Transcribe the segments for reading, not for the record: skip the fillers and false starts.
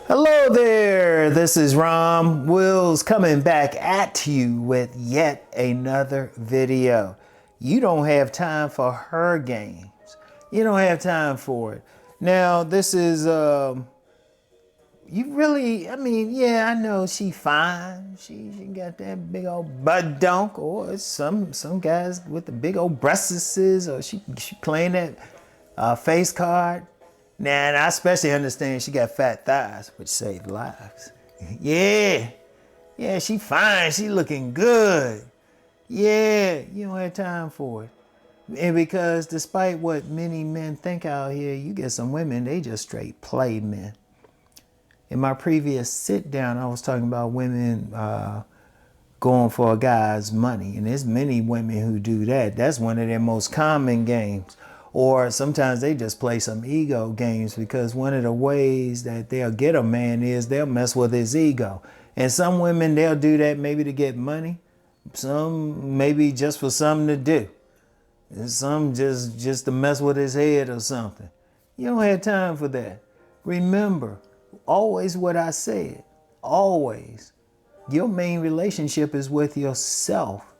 Hello there, this is RomWills coming back at you with yet another video. You don't have time for her games. You don't have time for it. Now, this is, you really, yeah, I know she fine. She got that big old butt dunk, or some guys with the big old breasts, or she playing that face card. Now, and I especially understand she got fat thighs, which save lives. Yeah, she fine, she looking good. Yeah, you don't have time for it. And because despite what many men think out here, you get some women, they just straight play men. In my previous sit down, I was talking about women going for a guy's money. And there's many women who do that. That's one of their most common games. Or sometimes they just play some ego games, because one of the ways that they'll get a man is they'll mess with his ego. And some women, they'll do that maybe to get money. Some maybe just for something to do. And some just to mess with his head or something. You don't have time for that. Remember, always what I said, always. Your main relationship is with yourself.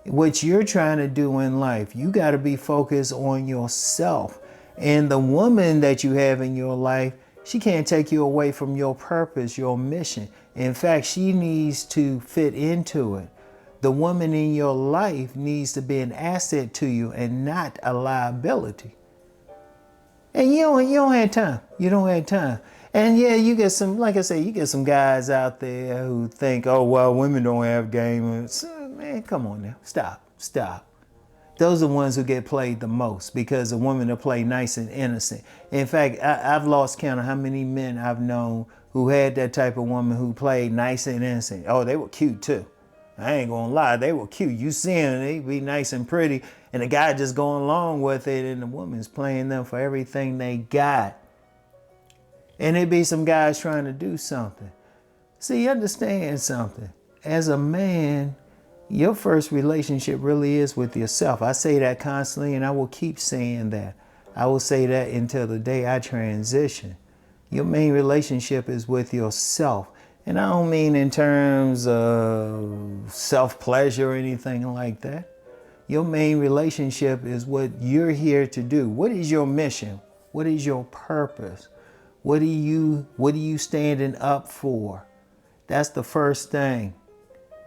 What you're trying to do in life, you got to be focused on yourself. And the woman that you have in your life, she can't take you away from your purpose, your mission. In fact, she needs to fit into it. The woman in your life needs to be an asset to you and not a liability. And you don't have time. You don't have time. And yeah, you get some, like I say, you get some guys out there who think, oh, well, women don't have game. Man, come on now. Stop. Those are the ones who get played the most, because the women are played nice and innocent. In fact, I've lost count of how many men I've known who had that type of woman who played nice and innocent. Oh, they were cute too. I ain't gonna lie, they were cute. You see them, they be nice and pretty, and the guy just going along with it, and the woman's playing them for everything they got. And it be some guys trying to do something. See, understand something. As a man, your first relationship really is with yourself. I say that constantly, and I will keep saying that. I will say that until the day I transition. Your main relationship is with yourself. And I don't mean in terms of self-pleasure or anything like that. Your main relationship is what you're here to do. What is your mission? What is your purpose? What are you standing up for? That's the first thing.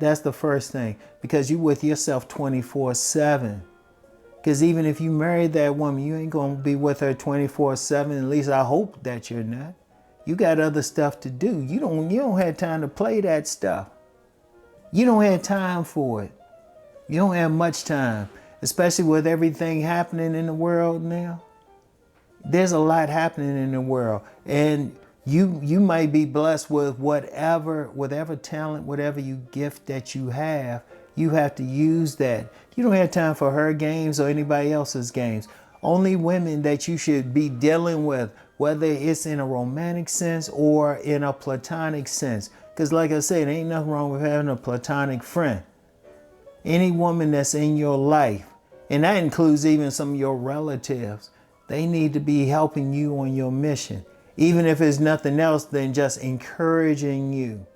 That's the first thing. Because you're with yourself 24/7. Because even if you married that woman, you ain't going to be with her 24/7. At least I hope that you're not. You got other stuff to do. You don't have time to play that stuff. You don't have time for it. You don't have much time, especially with everything happening in the world now. There's a lot happening in the world, and you might be blessed with whatever talent, whatever gift that you have to use that. You don't have time for her games or anybody else's games. Only women that you should be dealing with, whether it's in a romantic sense or in a platonic sense. Because like I said, ain't nothing wrong with having a platonic friend. Any woman that's in your life, and that includes even some of your relatives, they need to be helping you on your mission, even if it's nothing else than just encouraging you.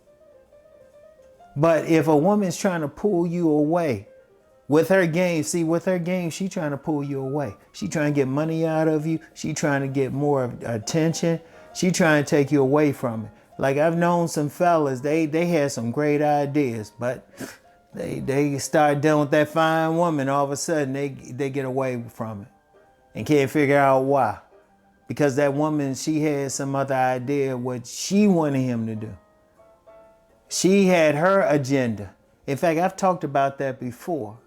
But if a woman's trying to pull you away with her game, she's trying to pull you away. She trying to get money out of you. She trying to get more attention. She trying to take you away from it. Like I've known some fellas, they had some great ideas, but they start dealing with that fine woman. All of a sudden, they get away from it. And can't figure out why. Because that woman, she had some other idea what she wanted him to do. She had her agenda. In fact, I've talked about that before.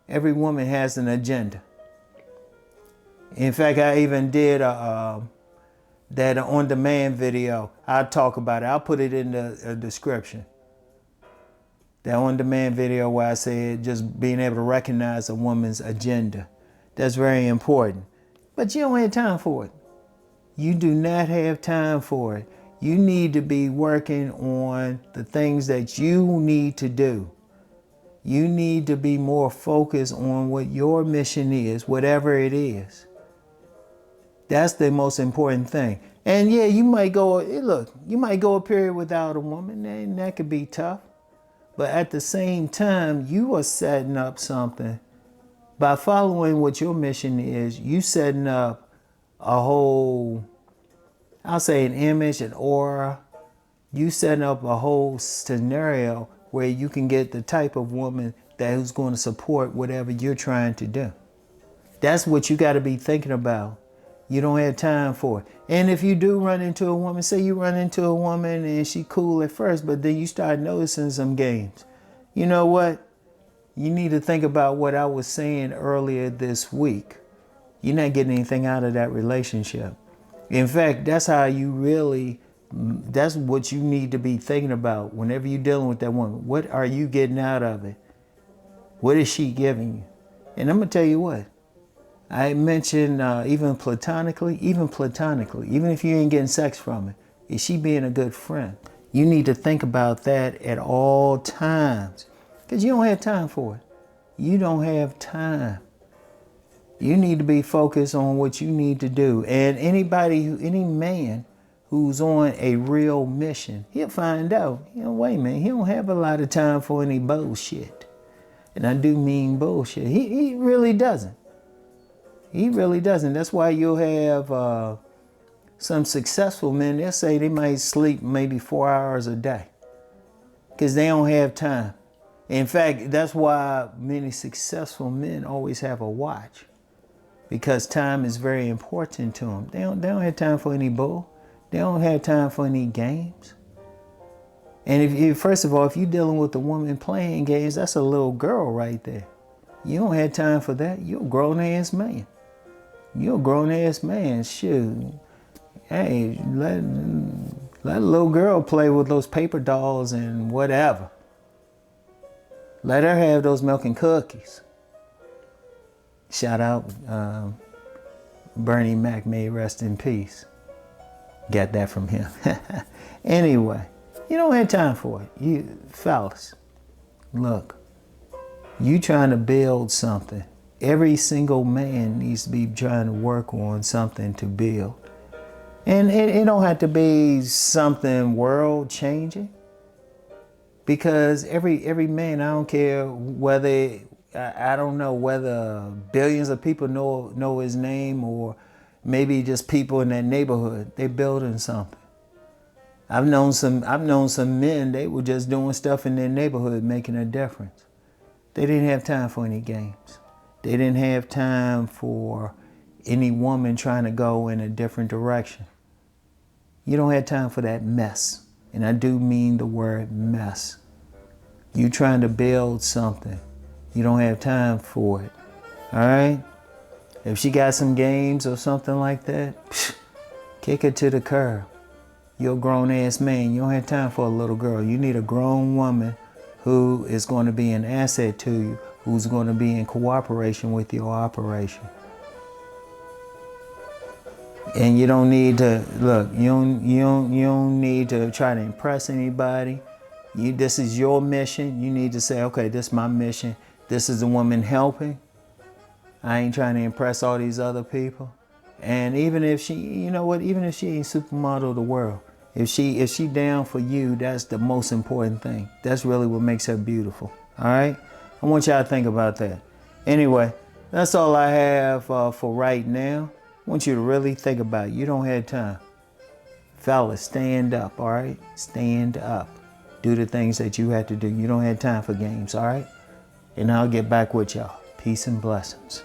Every woman has an agenda. In fact, I even did that on-demand video. I'll talk about it. I'll put it in the description. That on-demand video where I said just being able to recognize a woman's agenda. That's very important. But you don't have time for it. You do not have time for it. You need to be working on the things that you need to do. You need to be more focused on what your mission is, whatever it is. That's the most important thing. And yeah, you might go, look, you might go a period without a woman, and that could be tough. But at the same time, you are setting up something by following what your mission is. You setting up a whole, I'll say, an image, an aura. You setting up a whole scenario where you can get the type of woman that who's going to support whatever you're trying to do. That's what you got to be thinking about. You don't have time for it. And if you do run into a woman, say you run into a woman and she cool at first, but then you start noticing some games. You know what? You need to think about what I was saying earlier this week. You're not getting anything out of that relationship. In fact, that's how you really, that's what you need to be thinking about whenever you're dealing with that woman. What are you getting out of it? What is she giving you? And I'm going to tell you what. I mentioned even platonically, even if you ain't getting sex from it, is she being a good friend? You need to think about that at all times because you don't have time for it. You don't have time. You need to be focused on what you need to do. And any man who's on a real mission, he'll find out, wait a minute, he don't have a lot of time for any bullshit. And I do mean bullshit. He really doesn't. He really doesn't. That's why you'll have some successful men, they'll say they might sleep maybe 4 hours a day because they don't have time. In fact, that's why many successful men always have a watch because time is very important to them. They don't have time for any bull. They don't have time for any games. And if first of all, if you're dealing with a woman playing games, that's a little girl right there. You don't have time for that. You're a grown-ass man. You're a grown-ass man. Shoot. Hey, let a little girl play with those paper dolls and whatever. Let her have those milk and cookies. Shout out Bernie Mac, may he rest in peace. Got that from him. Anyway, you don't have time for it. You fellas, look, you trying to build something. Every single man needs to be trying to work on something to build. And it don't have to be something world changing. Because every man, I don't care whether, I don't know whether billions of people know his name or maybe just people in that neighborhood, they're building something. I've known some men, they were just doing stuff in their neighborhood, making a difference. They didn't have time for any games. They didn't have time for any woman trying to go in a different direction. You don't have time for that mess. And I do mean the word mess. You trying to build something. You don't have time for it. All right? If she got some games or something like that, kick her to the curb. You're a grown-ass man. You don't have time for a little girl. You need a grown woman who is going to be an asset to you, who's going to be in cooperation with your operation. And you don't need to, look, you don't need to try to impress anybody. This is your mission. You need to say, okay, this is my mission. This is the woman helping. I ain't trying to impress all these other people. And even if she, you know what, even if she ain't supermodel of the world, if she down for you, that's the most important thing. That's really what makes her beautiful. All right? I want y'all to think about that. Anyway, that's all I have for right now. I want you to really think about it. You don't have time. Fellas, stand up, all right? Stand up. Do the things that you have to do. You don't have time for games, all right? And I'll get back with y'all. Peace and blessings.